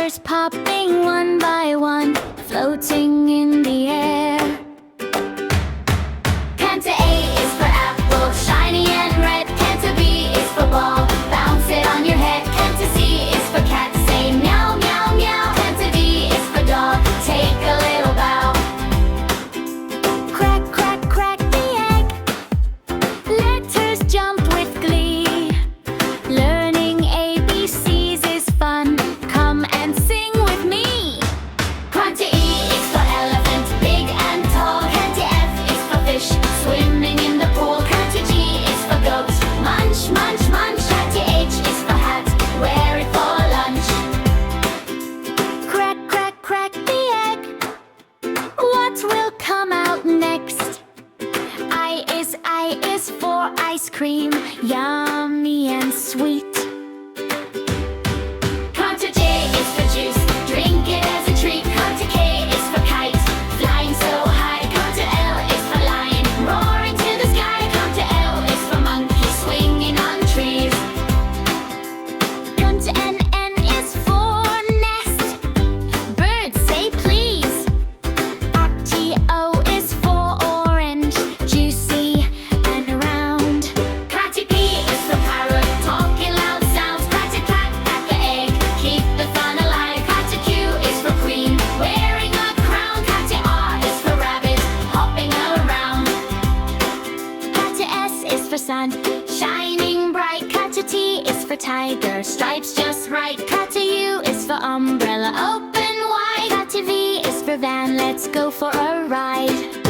Letters popping one by one, floating in the air. Canter A is for apple, shiny and red. Canter B is for ball, bounce it on your head. Canter C is for cat, say meow, meow, meow. Canter D is for dog, take a little bow. Crack, crack, crack the egg. Letters jump with glee. Learning ABCs is fun, come and sing with me. Canter E is for elephant, big and tall. Canter F is for fish, swimming in the pool. Canter G is for goat, munch, munch, munch. Canter H is for hat, wear it for lunch. Crack, crack, crack the egg. What will come out next? I is for ice cream, yummy and sweet. Canter J is for juice, drink it as a treat. Canter K is for kite, flying so high. Canter L is for lion, roaring to the sky. Canter L is for monkey, swinging on trees. Canter N is for nest, birds say please. T-O is for orange, juicy and round. Canter P is for parrot, talking loud sounds. Canter clack at the egg, keep the fun alive. Canter Q is for queen, wearing a crown. Canter R is for rabbit, hopping around. Canter S is for sun, shining bright. Canter T is for tiger, stripes just right. Canter U is for umbrella, open wide. Canter V is for van, let's go for a ride.